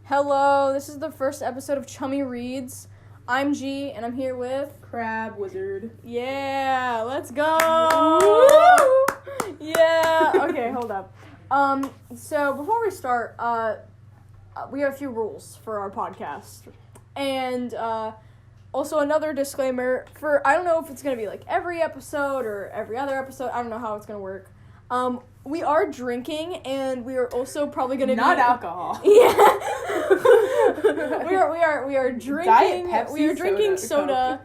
Hello, this is the first episode of Chummy Reads. I'm G, and I'm here with... Crab Wizard. Yeah, let's go! Yeah, okay, hold up. So before we start, we have a few rules for our podcast. And, also another disclaimer for, I don't know if it's going to be like every episode or every other episode. I don't know how it's going to work. We are drinking, and we are also probably going to be... Not alcohol. Yeah. we are drinking... Diet Pepsi, we are drinking soda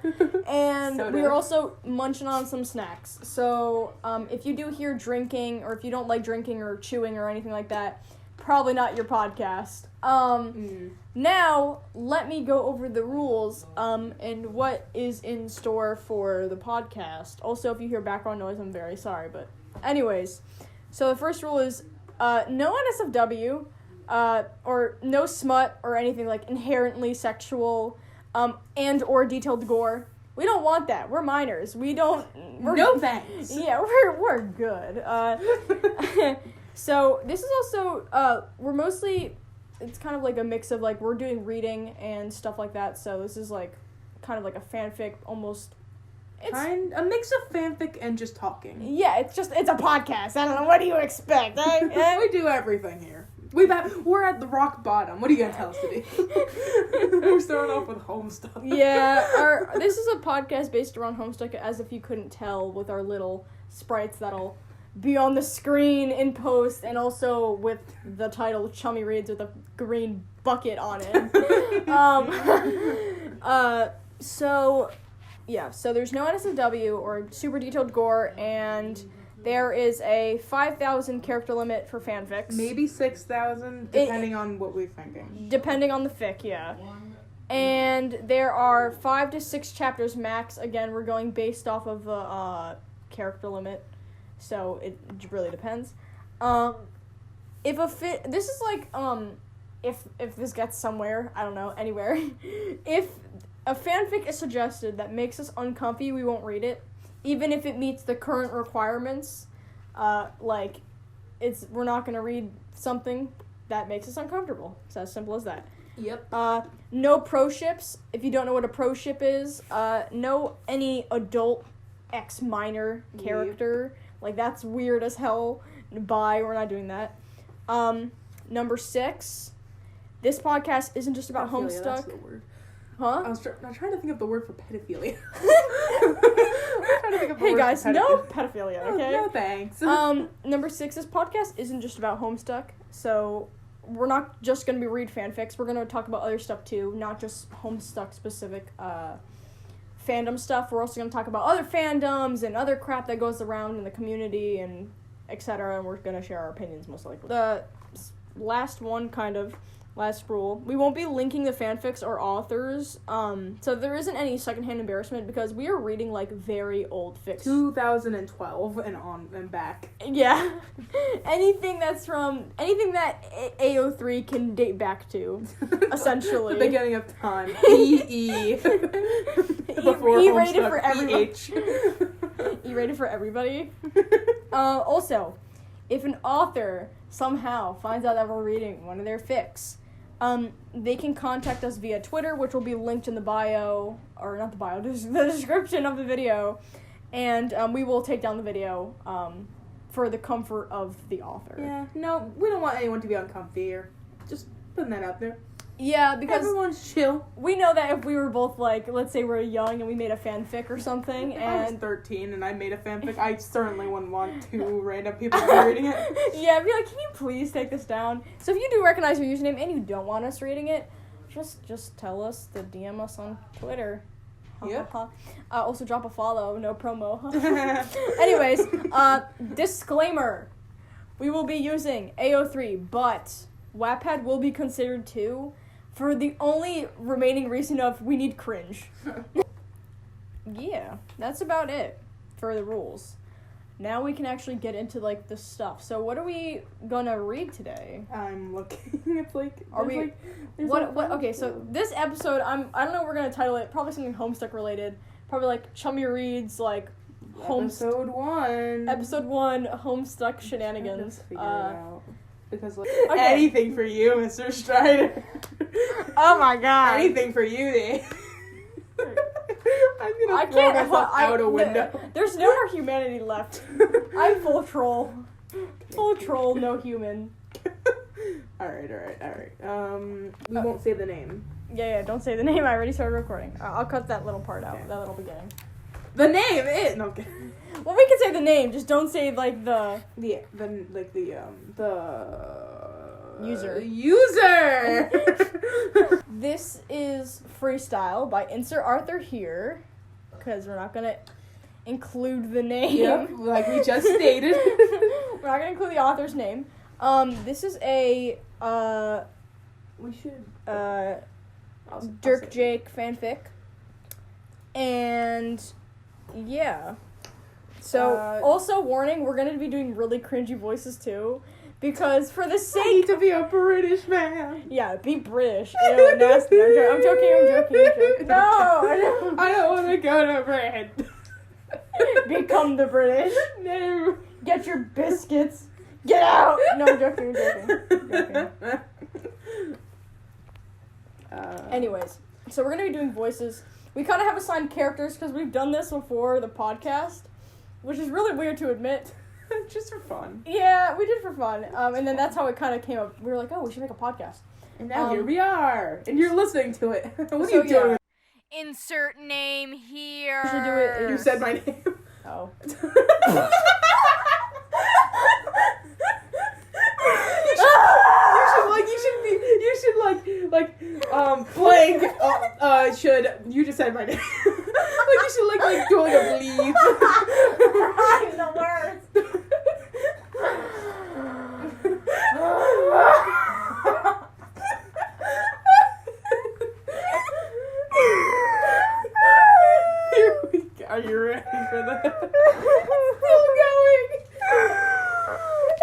and Soda. we are also munching on some snacks. So, if you do hear drinking, or if you don't like drinking or chewing or anything like that, probably not your podcast. Now, let me go over the rules, and what is in store for the podcast. Also, if you hear background noise, I'm very sorry, but anyways. So the first rule is, no NSFW, or no smut or anything like inherently sexual, and or detailed gore. We don't want that. We're minors. No thanks. Yeah, we're good. So this is also, we're mostly, it's kind of like a mix of like, we're doing reading and stuff like that. So this is like, kind of like a fanfic, almost. It's a mix of fanfic and just talking. Yeah, it's a podcast. I don't know. What do you expect? We do everything here. We're at the rock bottom. What are you gonna tell us to do? We're starting off with homestuck. Yeah, this is a podcast based around homestuck, as if you couldn't tell, with our little sprites that'll be on the screen in post, and also with the title Chummy Reads with a green bucket on it. So there's no NSFW or super detailed gore, and there is a 5,000 character limit for fanfics. Maybe 6,000, depending on what we're thinking. Depending on the fic, yeah. And there are 5 to 6 chapters max. Again, we're going based off of the character limit, so it really depends. If this gets somewhere, I don't know, anywhere, if a fanfic is suggested that makes us uncomfy, we won't read it, even if it meets the current requirements. We're not gonna read something that makes us uncomfortable. It's as simple as that. Yep. No pro ships. If you don't know what a pro ship is, no any adult ex minor character. Like, that's weird as hell. Bye. We're not doing that. Number 6. This podcast isn't just about Homestuck. That's the word. Huh? I'm trying to think of the word for pedophilia. Hey guys, no pedophilia, okay? No thanks. Number 6, this podcast isn't just about Homestuck, so we're not just going to be read fanfics. We're going to talk about other stuff too, not just Homestuck specific fandom stuff. We're also going to talk about other fandoms and other crap that goes around in the community and etc. And we're going to share our opinions most likely. The last rule, we won't be linking the fanfics or authors, so there isn't any secondhand embarrassment because we are reading like very old fics. 2012 and on and back. Yeah. anything that AO3 can date back to, essentially. The beginning of time. EE. Before E-rated for everybody. EH. E-rated for everybody. Also, if an author somehow finds out that we're reading one of their fics, they can contact us via Twitter, which will be linked in the bio, or not the bio, the description of the video, and we will take down the video for the comfort of the author. Yeah, no, we don't want anyone to be uncomfy here. Just putting that out there. Yeah, because everyone's chill. We know that if we were both, like, let's say we're young and we made a fanfic or something, if and I was 13 and I made a fanfic, I certainly wouldn't want 2 random people to be reading it. Yeah, I'd be like, can you please take this down? So if you do recognize your username and you don't want us reading it, just tell us to DM us on Twitter. Yep. Also drop a follow, no promo. Anyways, disclaimer. We will be using AO3, but Wattpad will be considered too, for the only remaining reason of we need cringe. Yeah, that's about it for the rules. Now we can actually get into, like, the stuff. So what are we gonna read today? I'm looking. It's like... Okay, so this episode, I don't know what we're gonna title it. Probably something Homestuck related. Probably, like, Chummy Reads, like, Episode 1. Episode 1, Homestuck Shenanigans. Because like, anything for you, Mr. Strider. Oh my god. Anything for you, Dave. I'm gonna throw can't myself out a window. There's no more humanity left. I'm full troll. Full troll, no human. Alright. We won't say the name. Yeah, don't say the name. I already started recording. I'll cut that little part out, that little beginning. The name is no. Okay. Well, we can say the name. Just don't say like the user. This is Freestyle by Insert Arthur here, because we're not gonna include the name. Yep, like we just stated. We're not gonna include the author's name. This is a we should dirkjake fanfic, and yeah. So also warning, we're gonna be doing really cringy voices too. Because for the sake... I need to be a British man. Yeah, be British. Ew, nasty. I'm joking. No, I don't want to go to Britain. Become the British. No. Get your biscuits. Get out. No, I'm joking. Anyways, so we're going to be doing voices. We kind of have assigned characters because we've done this before the podcast, which is really weird to admit. Just for fun. Yeah, we did for fun. And then that's how it kind of came up. We were like, oh, we should make a podcast. And now here we are. And you're listening to it. What are you doing? Insert name here. You should do it. You said my name. Oh. You just said my name. Like you should like doing a bleed. I'm the worst. Are you ready for that? Still going.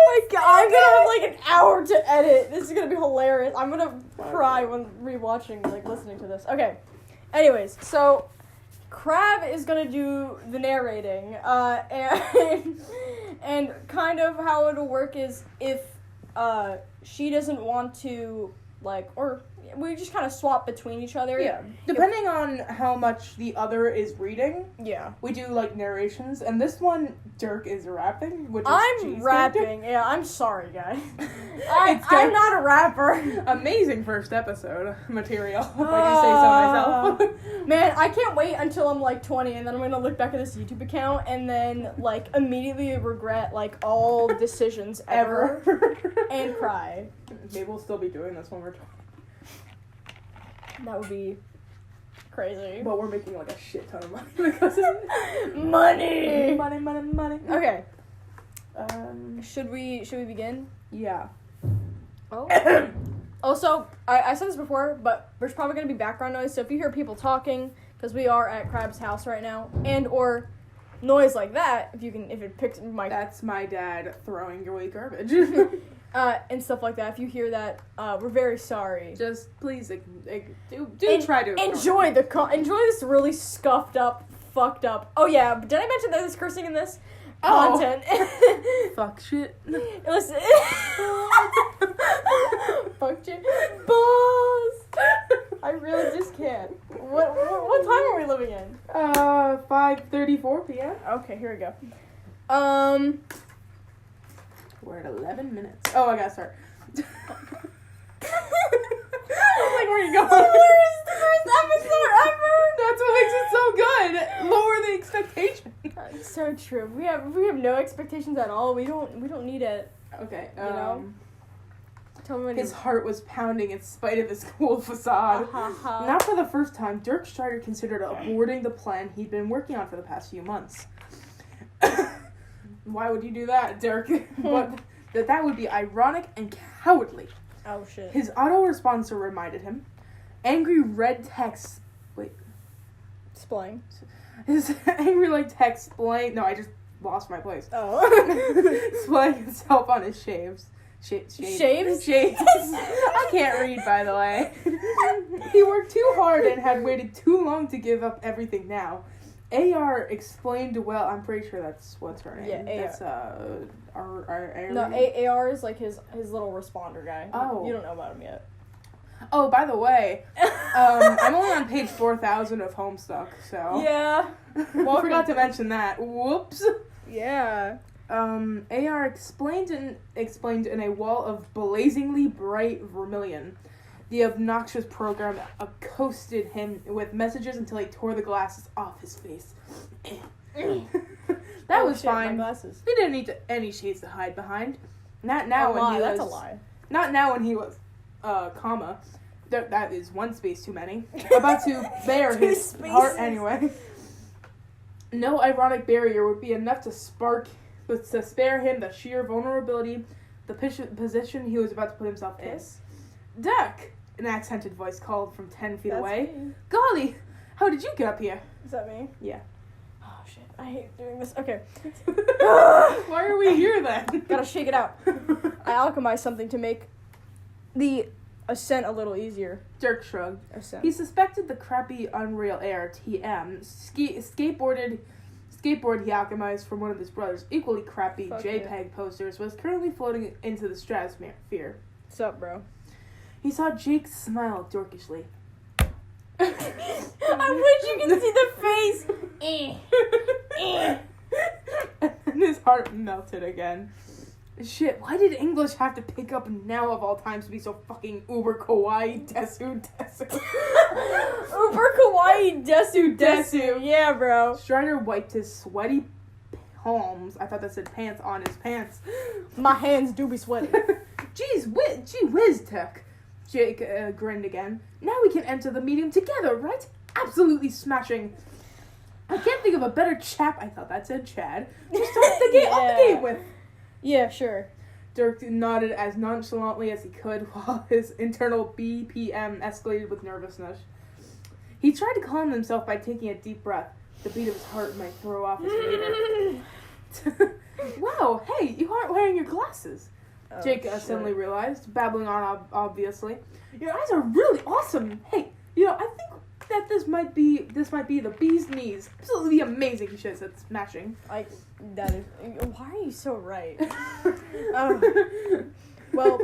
Like, I'm gonna have like an hour to edit. This is gonna be hilarious. I'm gonna cry when rewatching, like listening to this. Okay. Anyways, so Crab is gonna do the narrating, and kind of how it'll work is if she doesn't want to, like, or we just kind of swap between each other. Yeah. Depending on how much the other is reading. Yeah. We do like narrations, and this one Dirk is rapping, which is I'm rapping. Yeah, I'm sorry, guys. I'm not a rapper. Amazing first episode material, if I do say so myself. Man, I can't wait until I'm like 20, and then I'm gonna look back at this YouTube account and then like immediately regret like all decisions ever and cry. Maybe we'll still be doing this when we're 20. That would be crazy. But we're making like a shit ton of money because of it. Money. Okay. Should we begin? Yeah. Oh. Also, I said this before, but there's probably gonna be background noise. So if you hear people talking, because we are at Crab's house right now, and or noise like that, if it picks my. That's my dad throwing away garbage. And stuff like that. If you hear that, we're very sorry. Just please try to enjoy this really scuffed up, fucked up. Oh yeah, did I mention that there's cursing in this content? Fuck shit. Listen. Fuck shit. Balls. I really just can't. What time are we living in? 5:34 p.m. Okay, here we go. We're at 11 minutes. Oh, I gotta start. I was like, where are you going? The worst episode ever. That's what makes it so good. Lower the expectation. It's so true. We have no expectations at all. We don't need it. Okay. You know. Tell me when his heart was pounding in spite of his cool facade. Not for the first time, Dirk Strider considered aborting the plan he'd been working on for the past few months. Why would you do that, Dirk? But that would be ironic and cowardly. Oh, shit. His autoresponsor reminded him. Angry red text... Wait. Splaying. His angry red text splaying... No, I just lost my place. Oh. Splaying himself on his shaves. Shaves? Shaves. I can't read, by the way. He worked too hard and had waited too long to give up everything now. AR explained well. I'm pretty sure that's what's her name. Yeah, AR. That's our No, AR is like his little responder guy. Oh. You don't know about him yet. Oh, by the way, I'm only on page 4,000 of Homestuck, so Yeah. I forgot to mention that. Whoops. Yeah. AR explained in a wall of blazingly bright vermilion. The obnoxious program accosted him with messages until he tore the glasses off his face. That was fine. My glasses. He didn't need any shades to hide behind. Not now when he was. That's a lie. Not now when he was. Comma. That is one space too many. About to bare his spaces. heart anyway. No ironic barrier would be enough to spare him the sheer vulnerability, the position he was about to put himself in. Dirk! An accented voice called from 10 feet away. Me. Golly! How did you get up here? Is that me? Yeah. Oh shit! I hate doing this. Okay. Why are we here then? Gotta shake it out. I alchemized something to make the ascent a little easier. Dirk shrugged. Ascent. He suspected the crappy Unreal Air TM skateboard he alchemized from one of his brother's equally crappy Fuck JPEG posters was currently floating into the stratosphere. What's up, bro? He saw Jake smile dorkishly. I wish you could see the face. And his heart melted again. Shit, why did English have to pick up now of all times to be so fucking uber kawaii desu? Uber kawaii desu. Yeah, bro. Strider wiped his sweaty palms. I thought that said pants on his pants. My hands do be sweaty. Gee whiz, Tech. Jake grinned again. Now we can enter the meeting together, right? Absolutely smashing. I can't think of a better chap. I thought that said Chad. To start the game up the game with. Yeah, sure. Dirk nodded as nonchalantly as he could while his internal BPM escalated with nervousness. He tried to calm himself by taking a deep breath. The beat of his heart might throw off his meter. Wow, hey, you aren't wearing your glasses. Oh, Jake suddenly realized, babbling on obviously. Your eyes are really awesome. Hey, I think that this might be the bee's knees. Absolutely amazing, he should have said, smashing. That is. Why are you so right? Well,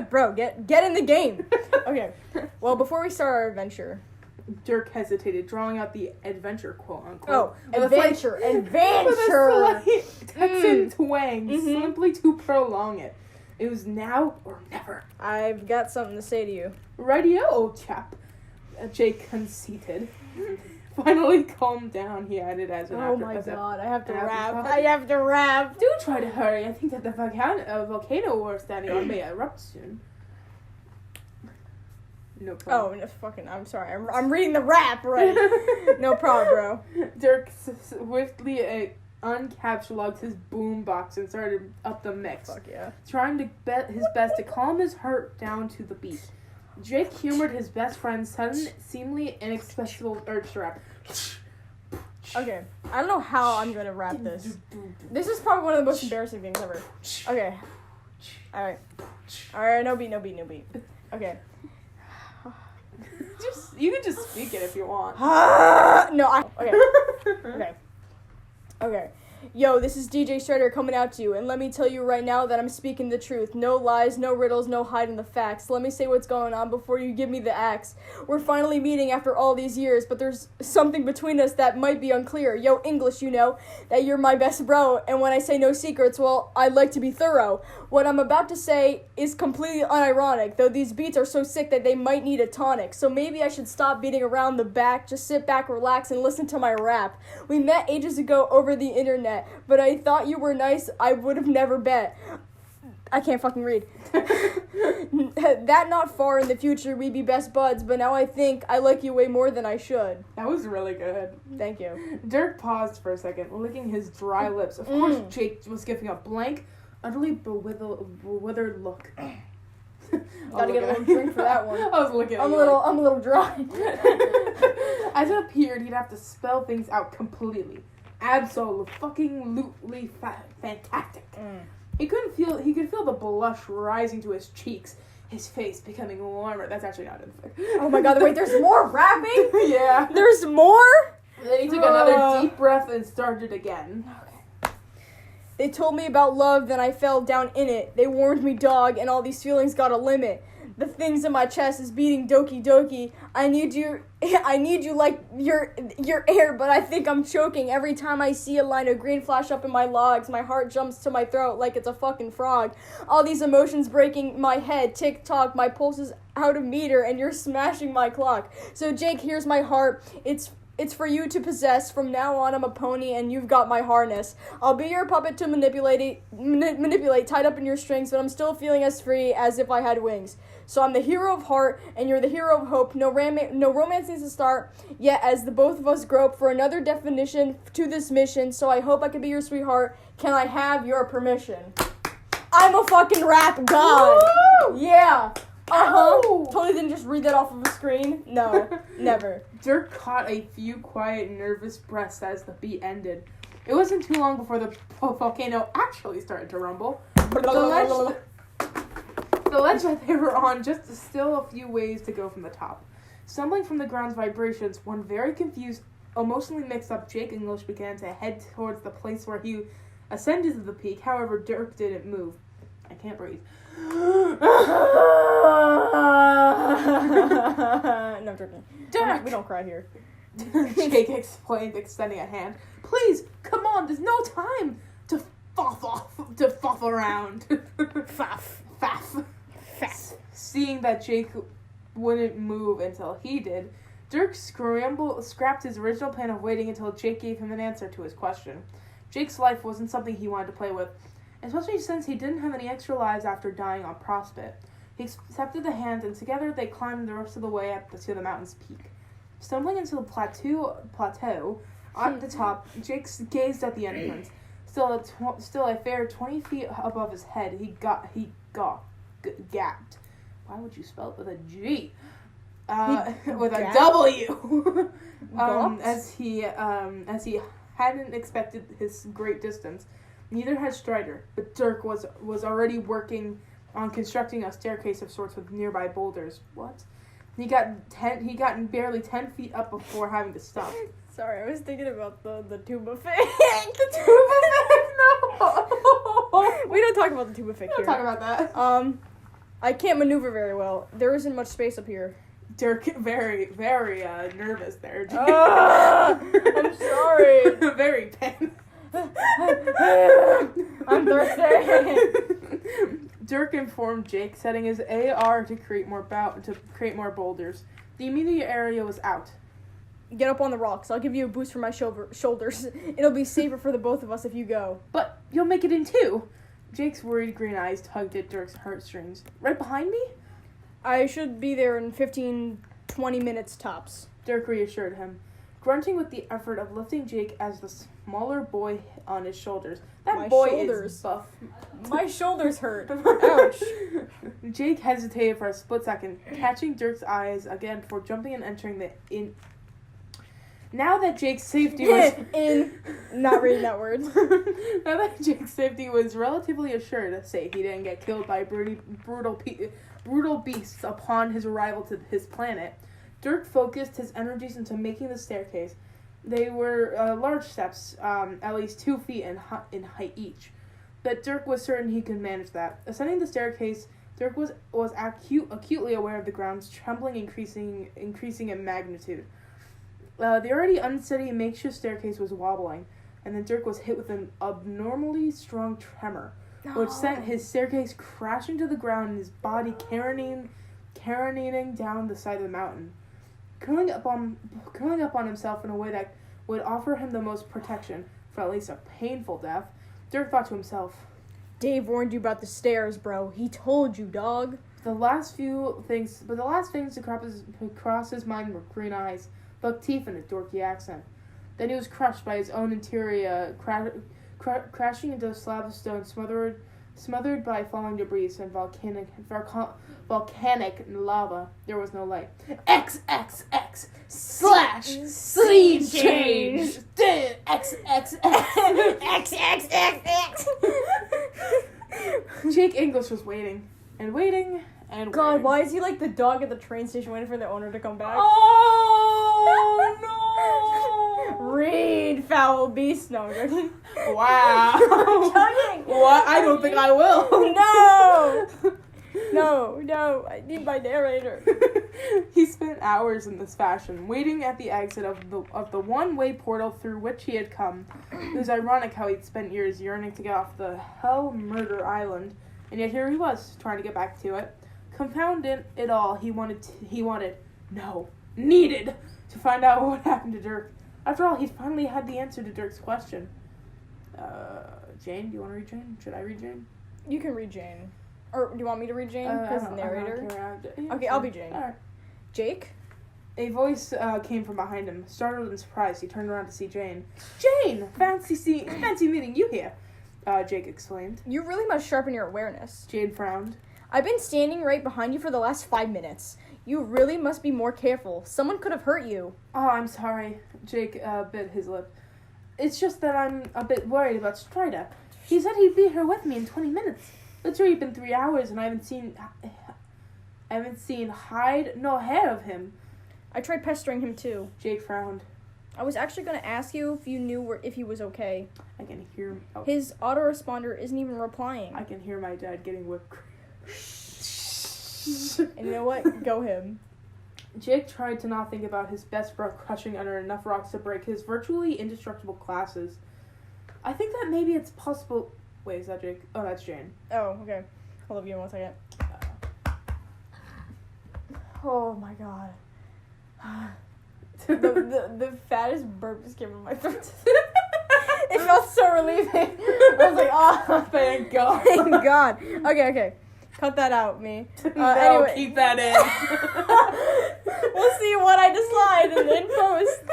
bro, get in the game. Okay. Well, before we start our adventure. Dirk hesitated, drawing out the adventure quote unquote. Oh, adventure. With a slight Texan twang, simply to prolong it. It was now or never. I've got something to say to you. Rightio, old chap. Jake conceited. Finally calmed down, he added as an Oh my god, I have to rap. Do try to hurry. I think that the volcano we're standing on may erupt soon. No problem. Oh, no, fucking, I'm sorry. I'm reading the rap, right? No problem, bro. Dirk swiftly uncapsuled his boombox and started up the mix. Fuck yeah. Trying to bet his best to calm his heart down to the beat. Jake humored his best friend's sudden, seemingly inexpressible urge to rap. Okay, I don't know how I'm gonna rap this. This is probably one of the most embarrassing things ever. Okay. Alright, no beat. Okay. You can just speak it if you want. Okay. Yo, this is DJ Strider coming out to you, and let me tell you right now that I'm speaking the truth. No lies, no riddles, no hiding the facts. Let me say what's going on before you give me the axe. We're finally meeting after all these years, but there's something between us that might be unclear. Yo, English, you know, that you're my best bro, and when I say no secrets, well, I like to be thorough. What I'm about to say is completely unironic, though these beats are so sick that they might need a tonic. So maybe I should stop beating around the back, just sit back, relax, and listen to my rap. We met ages ago over the internet, but I thought you were nice, I would have never bet. I can't fucking read. That not far in the future we'd be best buds, but now I think I like you way more than I should. That was really good. Thank you. Dirk paused for a second, licking his dry lips. Of course, Jake was giving a blank, utterly bewildered look. Gotta get a little drink for that one. I was looking at I'm a little dry. As it appeared, he'd have to spell things out completely. Absolutely fantastic. He could feel the blush rising to his cheeks. his face becoming warmer. That's actually not in the fic. Oh my god, wait, there's more rapping? Yeah. There's more? Then he took another deep breath and started again. Okay. They told me about love, then I fell down in it. They warned me, dog, and all these feelings got a limit. The things in my chest is beating doki doki. I need you like your air, but I think I'm choking. Every time I see a line of green flash up in my logs, my heart jumps to my throat like it's a fucking frog. All these emotions breaking my head, tick tock, my pulse is out of meter, and you're smashing my clock. So Jake, here's my heart. It's for you to possess. From now on, I'm a pony, and you've got my harness. I'll be your puppet to manipulate, tied up in your strings, but I'm still feeling as free as if I had wings. So I'm the hero of heart, and you're the hero of hope. No romance needs to start yet as the both of us grope for another definition to this mission. So I hope I can be your sweetheart. Can I have your permission? I'm a fucking rap god. Woo! Yeah. Totally didn't just read that off of a screen. No, never. Dirk caught a few quiet, nervous breaths as the beat ended. It wasn't too long before the volcano actually started to rumble. The ledge that they were on just still a few ways to go from the top. Stumbling from the ground's vibrations, one very confused, emotionally mixed up Jake English began to head towards the place where he ascended to the peak. However, Dirk didn't move. I can't breathe. No, I'm joking. Dirk! We don't cry here. Jake explained, extending a hand. Please, come on, there's no time to fuff around. Faff. Seeing that Jake wouldn't move until he did, Dirk scrapped his original plan of waiting until Jake gave him an answer to his question. Jake's life wasn't something he wanted to play with, especially since he didn't have any extra lives after dying on Prospect. He accepted the hand, and together they climbed the rest of the way up to the mountain's peak. Stumbling into the plateau at the top, Jake gazed at the entrance. Still a fair 20 feet above his head, he gapped. Why would you spell it with a G? With a W. As he hadn't expected his great distance. Neither had Strider, but Dirk was already working on constructing a staircase of sorts with nearby boulders. What? He got barely 10 feet up before having to stop. Sorry, I was thinking about the tuba fic. The tuba fic? No. We don't talk about the tuba fic here. We don't talk about that. I can't maneuver very well. There isn't much space up here. Dirk, very, very nervous there. I'm sorry. Very pain. I'm thirsty. Dirk informed Jake, setting his AR to create more boulders. The immediate area was out. Get up on the rocks. I'll give you a boost for my shoulders. It'll be safer for the both of us if you go. But you'll make it in two. Jake's worried green eyes tugged at Dirk's heartstrings. Right behind me? I should be there in 15, 20 minutes tops. Dirk reassured him, grunting with the effort of lifting Jake as the smaller boy on his shoulders. My boy shoulders. Is buff. My shoulders hurt. Ouch. Jake hesitated for a split second, catching Dirk's eyes again before jumping and entering the inn. Now that Jake's safety was not reading that word. Now that Jake's safety was relatively assured, say he didn't get killed by brutal beasts upon his arrival to his planet, Dirk focused his energies into making the staircase. They were large steps, at least 2 feet in height each. But Dirk was certain he could manage that. Ascending the staircase, Dirk was acutely aware of the ground's trembling increasing in magnitude. The already unsteady makeshift staircase was wobbling, and then Dirk was hit with an abnormally strong tremor, which sent his staircase crashing to the ground and his body careening down the side of the mountain. Curling up on himself in a way that would offer him the most protection for at least a painful death, Dirk thought to himself, Dave warned you about the stairs, bro. He told you, dog. The last things to cross his mind were green eyes, buck teeth, and a dorky accent. Then he was crushed by his own interior, crashing into a slab of stone, smothered by falling debris and volcanic lava. There was no light. XXX / scene change. XXX. XXX. Jake English was waiting And God, wearing. why is he like the dog at the train station waiting for the owner to come back? Oh no! Read, foul beast. No, I'm joking. Wow. I'm joking. What? I don't think I will. No, I need my narrator. He spent hours in this fashion, waiting at the exit of the one-way portal through which he had come. It was ironic how he'd spent years yearning to get off the hell murder island, and yet here he was, trying to get back to it. Compounding it all, he needed to find out what happened to Dirk. After all, he'd finally had the answer to Dirk's question. Jane, do you want to read Jane? Should I read Jane? You can read Jane. Or do you want me to read Jane? Because narrator. Okay, I'll be Jane. All right. Jake? A voice came from behind him. Startled and surprised, he turned around to see Jane. Jane! Fancy meeting you here, Jake exclaimed. You really must sharpen your awareness. Jane frowned. I've been standing right behind you for the last 5 minutes. You really must be more careful. Someone could have hurt you. Oh, I'm sorry. Jake bit his lip. It's just that I'm a bit worried about Strider. He said he'd be here with me in 20 minutes. It's already been 3 hours and I haven't seen hide nor hair of him. I tried pestering him too. Jake frowned. I was actually going to ask you if you knew if he was okay. I can hear... Oh. His autoresponder isn't even replying. I can hear my dad getting whipped cream. And you know what? Go him. Jake tried to not think about his best bro crushing under enough rocks to break his virtually indestructible glasses. I think that maybe it's possible... Wait, is that Jake? Oh, that's Jane. Oh, okay. Hold up, give me 1 second. Oh my god. the fattest burp just came from my throat. It felt so relieving. I was like, oh, Thank God. thank God. Okay. Cut that out, me. No, Anyway. keep that in. We'll see what I decide in post.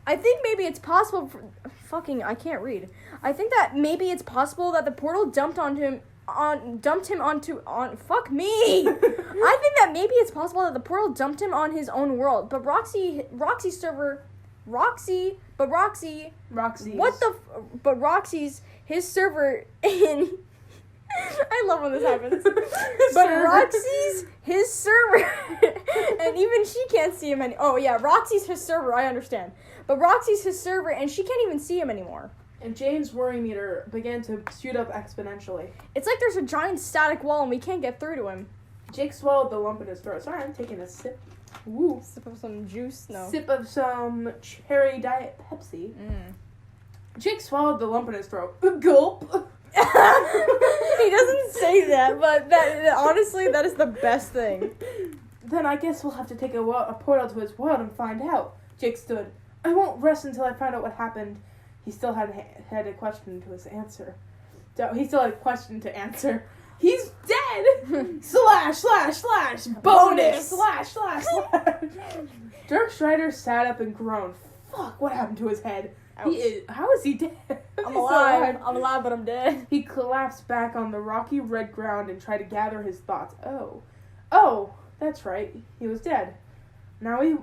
I think maybe it's possible for... I can't read. I think that maybe it's possible that the portal dumped him onto fuck me. I think that maybe it's possible that the portal dumped him on his own world, but Roxy's server his server in I love when this happens. But Roxy's his server and even she can't see him Roxy's his server, I understand. But Roxy's his server and she can't even see him anymore. And Jane's worry meter began to shoot up exponentially. It's like there's a giant static wall and we can't get through to him. Jake swallowed the lump in his throat. Sorry, I'm taking a sip. Woo. Sip of some juice? No. Sip of some cherry Diet Pepsi. Jake swallowed the lump in his throat. Gulp. He doesn't say that, but honestly, that is the best thing. Then I guess we'll have to take a portal to his world and find out. Jake stood. I won't rest until I find out what happened. He still had a question to answer. He's dead! // bonus! // Dirk Strider sat up and groaned. Fuck, what happened to his head? How is he dead? I'm alive, but I'm dead. He collapsed back on the rocky red ground and tried to gather his thoughts. Oh, that's right. He was dead. Now he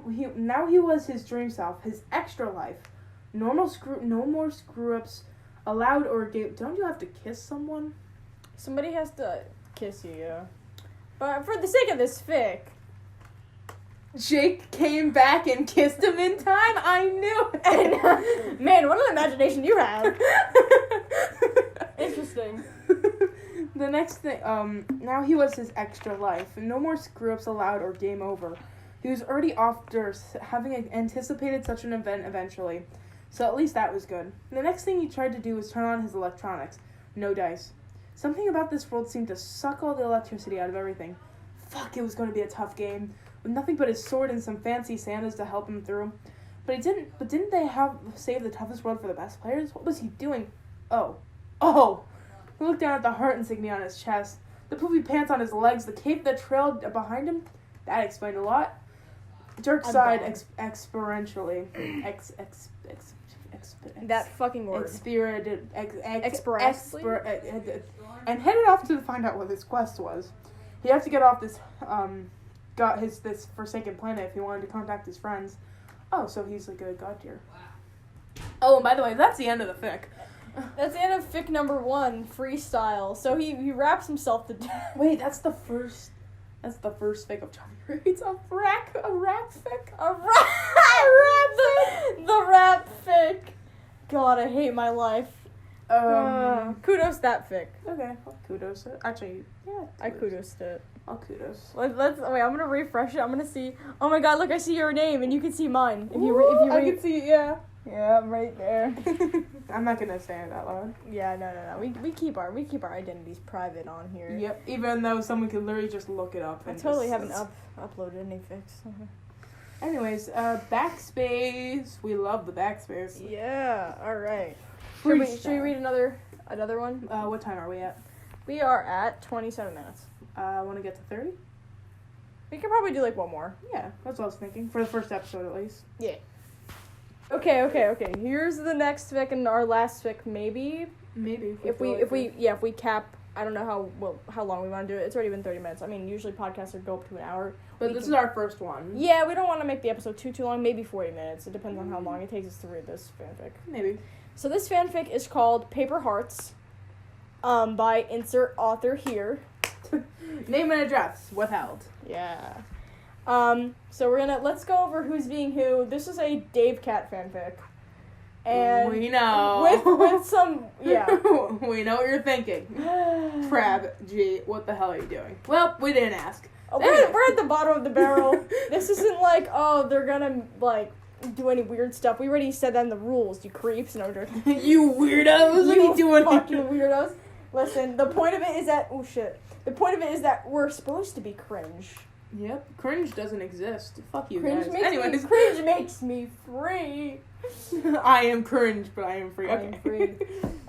was his dream self, his extra life. No more screw-ups allowed or gave. Don't you have to kiss someone? Somebody has to kiss you, yeah. But for the sake of this fic. Jake came back and kissed him in time? I knew it! Man, what an imagination you have. Interesting. The next thing, now he was his extra life. No more screw-ups allowed or game over. He was already off Earth, having anticipated such an event eventually. So at least that was good. The next thing he tried to do was turn on his electronics. No dice. Something about this world seemed to suck all the electricity out of everything. Fuck, it was going to be a tough game. With nothing but his sword and some fancy Santas to help him through. But didn't they save the toughest world for the best players? What was he doing? Oh. He looked down at the heart insignia on his chest. The poofy pants on his legs, the cape that trailed behind him. That explained a lot. Dirk sighed experientially. That fucking word. And headed off to find out what his quest was. He had to get off this this forsaken planet if he wanted to contact his friends. Oh, so he's like a god tier. Oh, and by the way, that's the end of the fic. That's the end of fic number 1, Freestyle. So he raps himself to death. Wait, that's the first fic of Chummy reads. A rap fic? The rap fic. God, I hate my life. Kudos that fic. Okay, I'll kudos it. Actually, yeah. I kudos it. I'll kudos. Let's wait. I'm gonna refresh it. I'm gonna see. Oh my God! Look, I see your name, and you can see mine. If you I read. can see, yeah. Yeah, I'm right there. I'm not gonna say it out loud. Yeah, no. We keep our identities private on here. Yep. Even though someone could literally just look it up. I And totally just, haven't uploaded any fics. Anyways, backspace. We love the backspace. Yeah. All right. Should we read another one? What time are we at? We are at 27 minutes. Want to get to 30? We can probably do like one more. Yeah, that's what I was thinking. For the first episode, at least. Yeah. Okay. Here's the next fic and our last fic, maybe. Maybe. If we cap, I don't know how long we want to do it. It's already been 30 minutes. I mean, usually podcasts go up to an hour. But this is our first one. Yeah, we don't want to make the episode too long. Maybe 40 minutes. It depends on how long it takes us to read this fanfic. Maybe. So this fanfic is called Paper Hearts, by insert author here. Name and address withheld. Yeah. So let's go over who's being who. This is a davekat fanfic. And we know. With some, yeah. We know what you're thinking. Crab, G, what the hell are you doing? Well, we didn't ask. Oh, we're at the bottom of the barrel. This isn't like, oh, they're gonna, like, do any weird stuff. We already said that in the rules, you creeps. No, you weirdos. What are you doing? Fucking weirdos. Listen, the point of it is that, oh shit. The point of it is that we're supposed to be cringe. Yep, cringe doesn't exist. Fuck you cringe guys. Cringe makes me free. I am cringe, but I am free. Okay. I am free.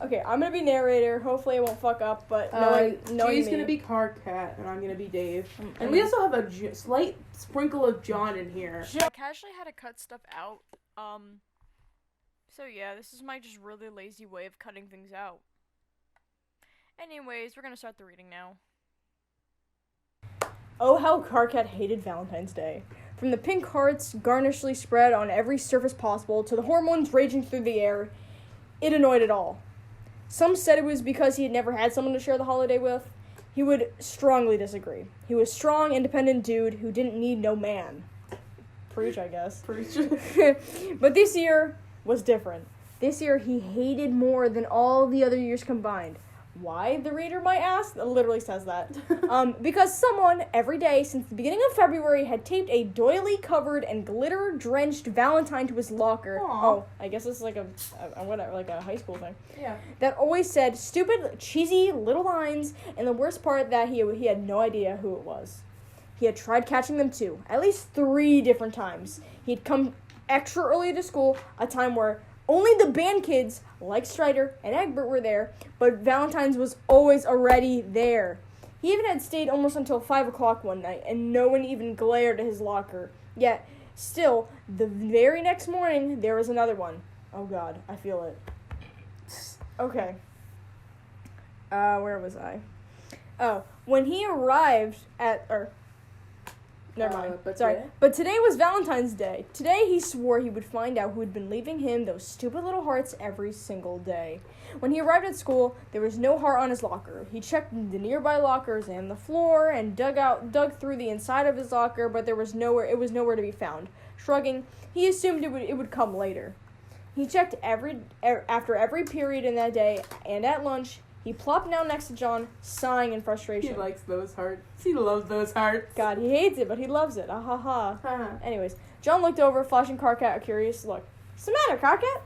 Okay, I'm gonna be narrator. Hopefully I won't fuck up, but knowing G's me. gonna be Cat, and I'm gonna be Dave. And we also have a slight sprinkle of John in here. I casually had to cut stuff out. So yeah, this is my just really lazy way of cutting things out. Anyways, we're gonna start the reading now. Oh, how Carcat hated Valentine's Day. From the pink hearts garnishly spread on every surface possible to the hormones raging through the air, it annoyed it all. Some said it was because he had never had someone to share the holiday with. He would strongly disagree. He was a strong, independent dude who didn't need no man. Preach, I guess. Preach. But this year was different. This year he hated more than all the other years combined. Why, the reader might ask? It literally says that. Because someone, every day since the beginning of February, had taped a doily-covered and glitter-drenched Valentine to his locker. Aww. Oh, I guess it's like a high school thing. Yeah. That always said stupid, cheesy little lines, and the worst part that he had no idea who it was. He had tried catching them too, at least 3 different times. He'd come extra early to school, a time where only the band kids, like Strider and Egbert, were there, but Valentine's was always already there. He even had stayed almost until 5 o'clock one night, and no one even glared at his locker. Yet, still, the very next morning, there was another one. Oh God, I feel it. Okay. Where was I? Oh, when he arrived at, never mind. Sorry. Today? But today was Valentine's Day. Today he swore he would find out who had been leaving him those stupid little hearts every single day. When he arrived at school, there was no heart on his locker. He checked the nearby lockers and the floor and dug through the inside of his locker, but it was nowhere to be found. Shrugging, he assumed it would come later. He checked after every period in that day, and at lunch, he plopped down next to John, sighing in frustration. He likes those hearts. He loves those hearts. God, he hates it, but he loves it. Ah ha ha. Anyways, John looked over, flashing Carcat a curious look. What's the matter, Carcat?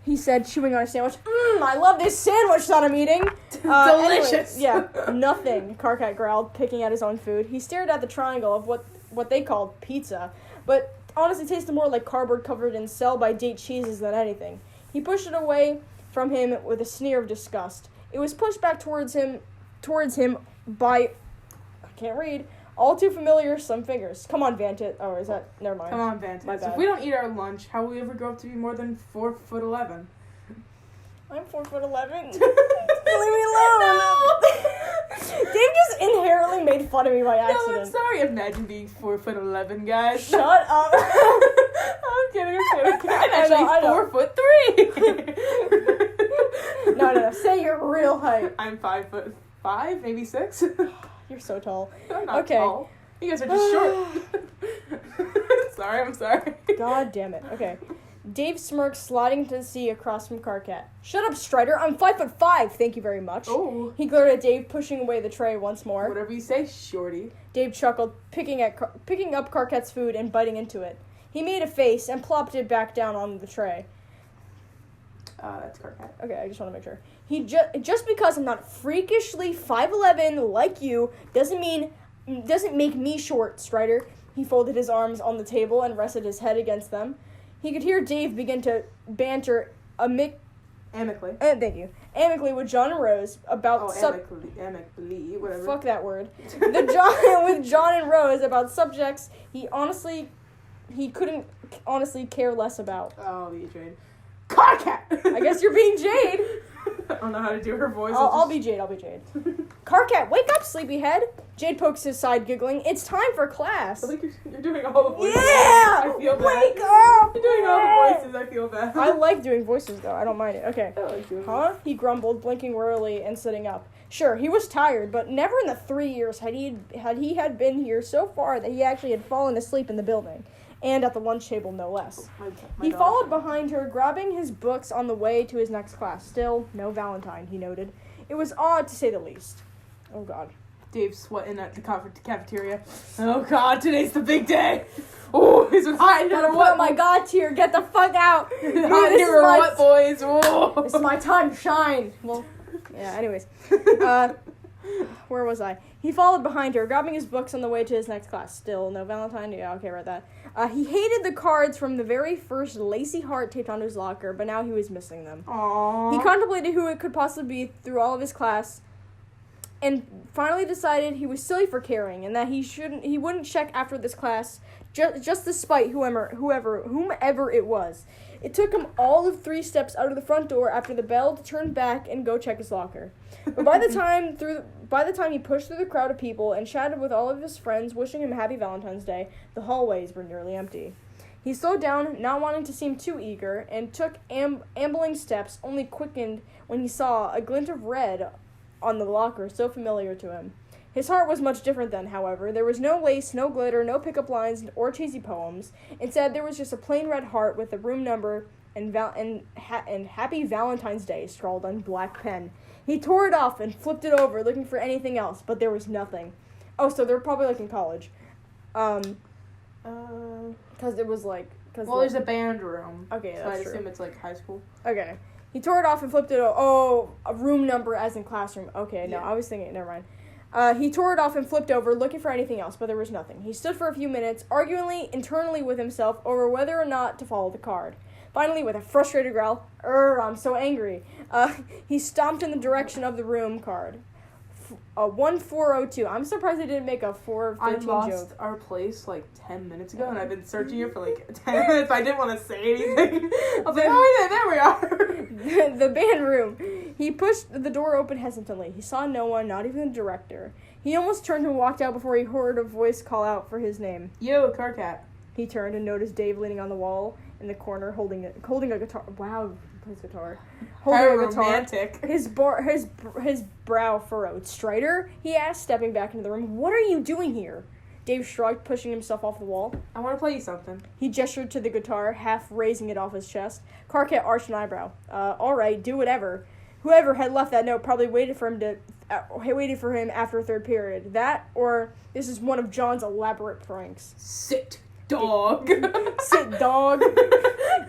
He said, chewing on a sandwich. I love this sandwich that I'm eating. Delicious. Anyways, yeah, nothing, Carcat growled, picking at his own food. He stared at the triangle of what they called pizza, but honestly tasted more like cardboard covered in sell-by-date cheeses than anything. He pushed it away from him with a sneer of disgust. It was pushed back towards him by, I can't read, all too familiar some fingers. Come on, Vantit. Oh, is that, never mind. Come on, Vantage. My bad. If we don't eat our lunch, how will we ever grow up to be more than 4'11"? I'm 4'11". Leave me alone. No! Dave just inherently made fun of me by accident. No, I'm sorry. Imagine being 4'11", guys. Shut up. I'm kidding. I'm actually I know. 4'3". No. Say your real height. I'm 5'5", maybe 6. You're so tall. I'm not Okay. tall. You guys are just short. I'm sorry. God damn it. Okay. Dave smirks, sliding to the sea across from Carcat. Shut up, Strider. I'm 5'5". Thank you very much. Oh. He glared at Dave, pushing away the tray once more. Whatever you say, shorty. Dave chuckled, picking up Carcat's food and biting into it. He made a face and plopped it back down on the tray. That's Carcat. Okay, I just want to make sure. Just because I'm not freakishly 5'11" like you doesn't make me short, Strider. He folded his arms on the table and rested his head against them. He could hear Dave begin to banter amicably with John and Rose about amicably, whatever. Fuck that word. With John and Rose about subjects he couldn't honestly care less about. Oh, you Jade. Carcat! I guess you're being Jade. I don't know how to do her voice. I'll be Jade. Carcat, wake up, sleepyhead. Jade pokes his side, giggling. It's time for class. I think you're doing all the voices. Yeah! I feel bad. Wake up! You're doing all the voices. I feel bad. I like doing voices, though. I don't mind it. Okay. I like doing Huh? He grumbled, blinking wearily and sitting up. Sure, he was tired, but never in the 3 years had he been here so far that he actually had fallen asleep in the building. And at the lunch table, no less. He followed behind her, grabbing his books on the way to his next class. Still, no Valentine, he noted. It was odd, to say the least. Oh, God. Dave's sweating at the cafeteria. Oh, God, today's the big day. Oh, is it hot in here or what? Oh, my God, tier, get the fuck out. Hot in here or what, boys? Whoa. This is my time to shine. Well, yeah, anyways. Where was I? He followed behind her, grabbing his books on the way to his next class. Still, no Valentine? Yeah, okay, read that. He hated the cards from the very first lacy heart taped onto his locker, but now he was missing them. Aww. He contemplated who it could possibly be through all of his class, and finally decided he was silly for caring, and that he wouldn't check after this class, just to spite whomever it was. It took him all of 3 steps out of the front door after the bell to turn back and go check his locker. But by the time he pushed through the crowd of people and chatted with all of his friends, wishing him happy Valentine's Day, the hallways were nearly empty. He slowed down, not wanting to seem too eager, and took ambling steps, only quickened when he saw a glint of red on the locker so familiar to him. His heart was much different then, however. There was no lace, no glitter, no pickup lines, or cheesy poems. Instead, there was just a plain red heart with a room number and Happy Valentine's Day scrawled on black pen. He tore it off and flipped it over, looking for anything else, but there was nothing. Oh, so they're probably, like, in college. Because it was, like... there's a band room. Okay, so that's I true. assume it's, like, high school. Okay. He tore it off and flipped it over. Oh, a room number as in classroom. Okay, no, Yeah. I was thinking... Never mind. He tore it off and flipped over, looking for anything else, but there was nothing. He stood for a few minutes, arguing internally with himself over whether or not to follow the card. Finally, with a frustrated growl, I'm so angry, he stomped in the direction of the room card. 1402. I'm surprised they didn't make a 413 I lost joke. our place, like, 10 minutes ago, and I've been searching it for, like, 10 minutes. I didn't want to say anything. I was like, oh, yeah, there we are. The band room. He pushed the door open hesitantly. He saw no one, not even the director. He almost turned and walked out before he heard a voice call out for his name. Yo, Carcat. He turned and noticed Dave leaning on the wall in the corner, holding a guitar. Wow, he plays guitar. Holding a guitar. Romantic. His brow furrowed. Strider? He asked, stepping back into the room. What are you doing here? Dave shrugged, pushing himself off the wall. I want to play you something. He gestured to the guitar, half raising it off his chest. Carcat arched an eyebrow. All right, do whatever. Whoever had left that note probably waited for him after 3rd period. That, or this is one of John's elaborate pranks. Sit, dog. Sit, dog,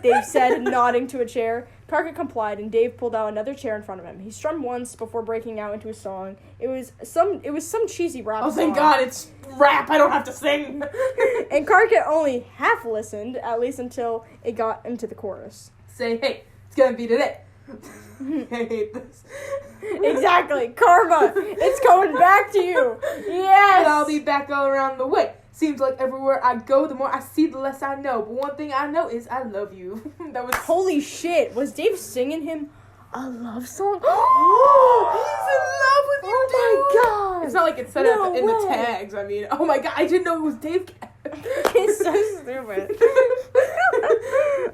Dave said, nodding to a chair. Carcat complied, and Dave pulled out another chair in front of him. He strummed once before breaking out into a song. It was some cheesy rap song. Oh, thank God, it's rap. I don't have to sing. And Carcat only half listened, at least until it got into the chorus. Say, hey, it's gonna be today. I hate this. Exactly, karma. It's coming back to you. Yes. And I'll be back all around the way. Seems like everywhere I go, the more I see, the less I know. But one thing I know is I love you. That was Holy shit! Was Dave singing him a love song? He's in love with you, dude. Oh my God! It's not like it said No it in the way. tags. I mean, oh my God, I didn't know it was davekat. It's so stupid.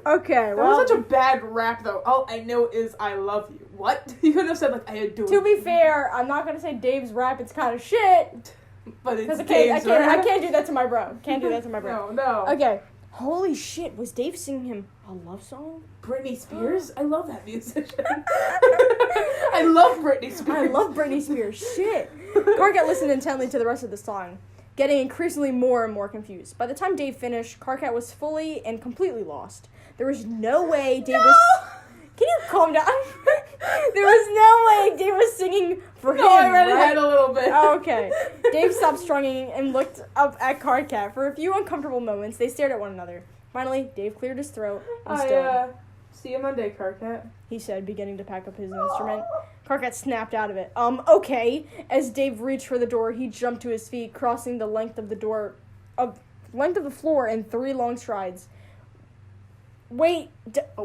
Okay, That well, was such a bad rap, though. All I know is I love you. what? You couldn't have said, like, I adore To be fair, I'm not gonna say Dave's rap, it's kind of shit. But it's Because Dave's I can't do that to my bro. Can't do that to my bro. No. Okay. Holy shit, was Dave singing him a love song? Britney Spears? I love that musician. I love Britney Spears. I love Britney Spears. Shit. Karkat listened intently to the rest of the song, getting increasingly more and more confused. By the time Dave finished, Karkat was fully and completely lost. There was no way Dave was... Can you calm down? There was no way Dave was singing for him, I read right? ahead a little bit. Oh, okay. Dave stopped strumming and looked up at Karkat. For a few uncomfortable moments, they stared at one another. Finally, Dave cleared his throat and stood. See you Monday, Karkat. He said, beginning to pack up his instrument. Karkat snapped out of it. Okay. As Dave reached for the door, he jumped to his feet, crossing the length of the floor in 3 long strides. Wait,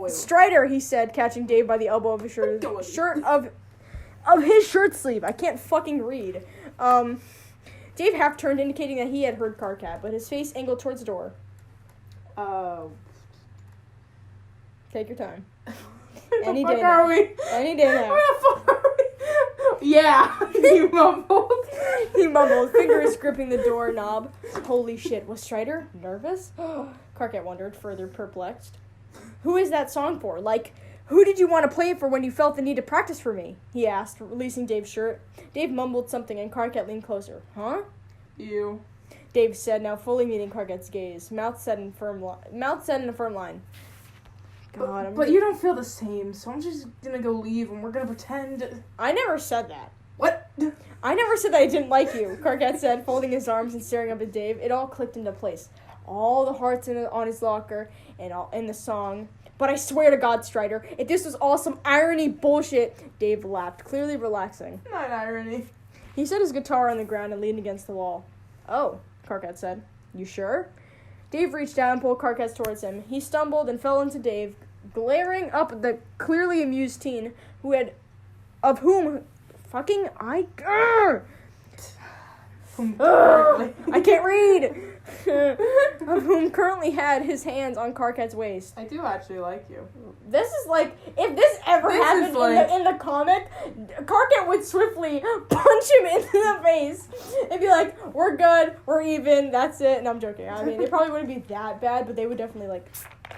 Strider, he said, catching Dave by the elbow of his shirt of his shirt sleeve. I can't fucking read. Dave half turned, indicating that he had heard Karkat, but his face angled towards the door. Take your time. Any day now. Any day now. Where the fuck are we? Yeah, he mumbled. He mumbled, fingers gripping the doorknob. Holy shit, was Strider nervous? Karkat wondered, further perplexed. Who is that song for? Like, who did you want to play it for when you felt the need to practice for me? He asked, releasing Dave's shirt. Dave mumbled something and Karkat leaned closer. Huh? You. Dave said, now fully meeting Karkat's gaze. Mouth set in a firm line. God, but you don't feel the same, so I'm just gonna go leave and we're gonna pretend. I never said that. What? I never said that I didn't like you, Karkat said, folding his arms and staring up at Dave. It all clicked into place. All the hearts on his locker and all in the song. But I swear to God, Strider, if this was all some irony bullshit, Dave laughed, clearly relaxing. Not irony. He set his guitar on the ground and leaned against the wall. Oh, Karkat said. You sure? Dave reached down and pulled Karkat towards him. He stumbled and fell into Dave, glaring up at the clearly amused teen I can't read. Of whom currently had his hands on Karkat's waist. I do actually like you. This is like, if this ever happened in the comic, Karkat would swiftly punch him into the face and be like, we're good, we're even, that's it. And I'm joking. I mean, it probably wouldn't be that bad, but they would definitely like,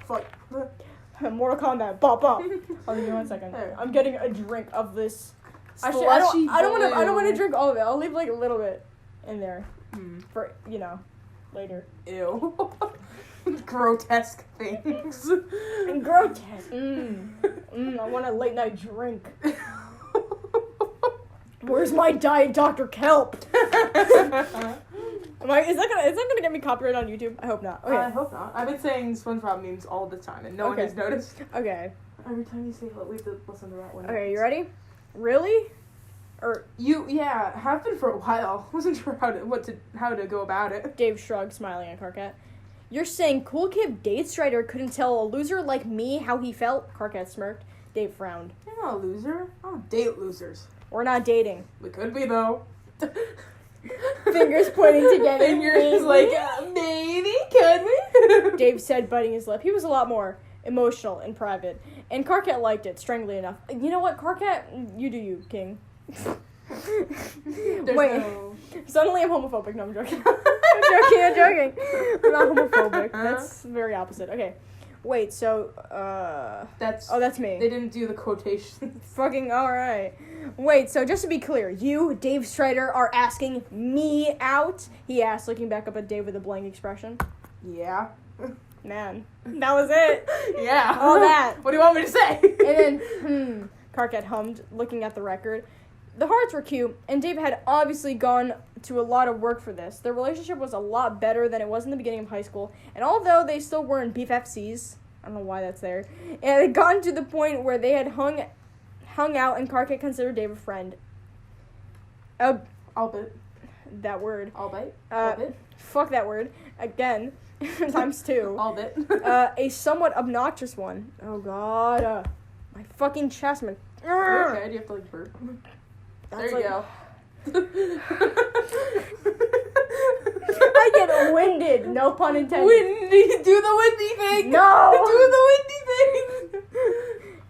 fuck. Mortal Kombat, bop bop. I'll give you 1 second. I'm getting a drink of this. Actually, I don't want to drink all of it. I'll leave like a little bit in there for later. Ew. Grotesque things. Grotesque. I want a late night drink. Where's my Diet Dr. Kelp? Is that gonna get me copyright on YouTube? I hope not. Okay. I hope not. I've been saying SpongeBob memes all the time, and no one has noticed. Okay. Every time you say it, we have to listen to that one. Okay, you ready? Really? Have been for a while. Wasn't sure how to go about it. Dave shrugged, smiling at Karkat. You're saying Cool Kid Date Strider couldn't tell a loser like me how he felt? Karkat smirked. Dave frowned. You're not a loser. I don't date losers. We're not dating. We could be though. Fingers pointing together. Fingers like, maybe, could we? Dave said, biting his lip. He was a lot more emotional in private. And Karkat liked it, strangely enough. You know what, Karkat? You do you, King. Wait. Suddenly I'm homophobic. No, I'm joking. I'm joking. I'm not homophobic. That's very opposite. Okay. Wait, so, that's me. They didn't do the quotations. Fucking alright. Wait, so just to be clear, you, Dave Strider, are asking me out? He asked, looking back up at Dave with a blank expression. Yeah. Man, that was it. Yeah. All that. What do you want me to say? And then, Karkat hummed, looking at the record. The hearts were cute, and Dave had obviously gone to a lot of work for this. Their relationship was a lot better than it was in the beginning of high school, and although they still weren't BFFCs, I don't know why that's there, it had gotten to the point where they had hung out, and Karkat considered Dave a friend. Albeit. That word. Albeit. Fuck that word. Again. Times 2. Albeit. A somewhat obnoxious one. Oh god. My fucking chest, man. Okay, do you have to like burp? There you go. I get winded, no pun intended. Windy, do the windy thing. No. Do the windy thing.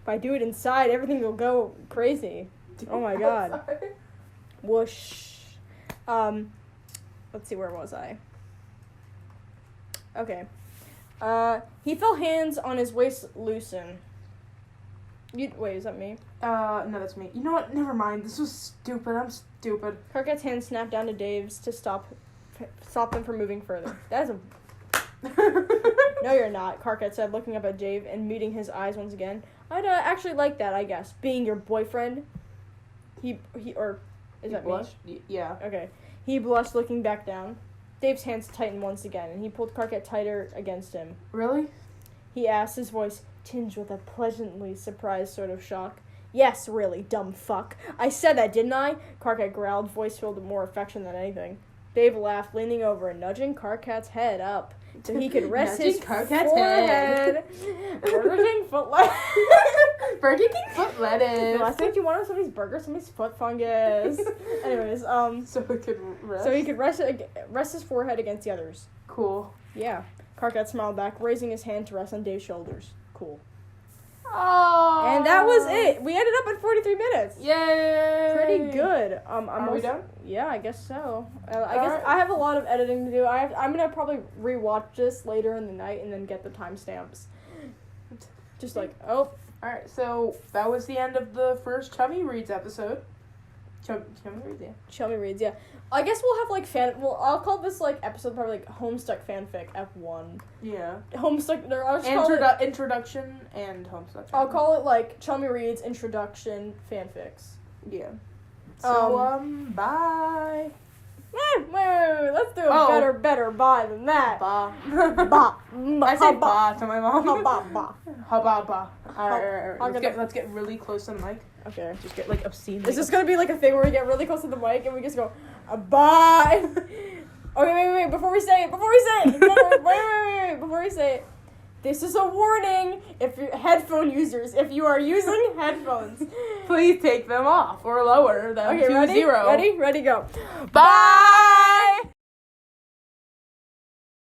If I do it inside, everything will go Crazy. Oh my god. Sorry. Whoosh. Let's see, where was I? Okay. He felt hands on his waist loosen. Wait, is that me? No, that's me. You know what? Never mind. This was stupid. I'm stupid. Karkat's hand snapped down to Dave's to stop him from moving further. That is a... No, you're not, Karkat said, looking up at Dave and meeting his eyes once again. I'd actually like that, I guess. Being your boyfriend. Is that blushed? me? Yeah. Okay. He blushed, looking back down. Dave's hands tightened once again, and he pulled Karkat tighter against him. Really? He asked, his voice tinged with a pleasantly surprised sort of shock. Yes, really, dumb fuck. I said that, didn't I? Karkat growled, voice filled with more affection than anything. Dave laughed, leaning over and nudging Karkat's head up so he could rest his Karkat's forehead. Burger King foot lettuce. Burger King foot lettuce. The last thing you wanted was somebody's burger, somebody's foot fungus. Anyways, so he could rest. So he could rest his forehead against the others. Cool. Yeah. Karkat smiled back, raising his hand to rest on Dave's shoulders. Cool. Oh. And that was it. We ended up at 43 minutes. Yay! Pretty good. Are we done? Yeah, I guess so. I guess I have a lot of editing to do. I'm gonna probably rewatch this later in the night and then get the timestamps. Just like, oh. Alright, so that was the end of the first Chummy Reads episode. Chummy Reads, yeah. Chummy Reads, yeah. I guess we'll have like I'll call this like episode probably like Homestuck Fanfic F1. Yeah. Homestuck, Introduction and Homestuck. I'll call it like Chummy Reads Introduction Fanfics. Yeah. So, bye. Wait. Let's do a better bye than that. Ba. Ba. I say ba to my mom. Ha ba ba. Ha ba ba. Alright. Let's get really close to the mic. Okay. Just get like obscene. Is this gonna be like a thing where we get really close to the mic and we just go, bye? Okay, wait. Before we say it. Wait. Before we say it. This is a warning. If you're headphone users, if you are using headphones, please take them off or lower them to ready? 0. Ready, go. Bye!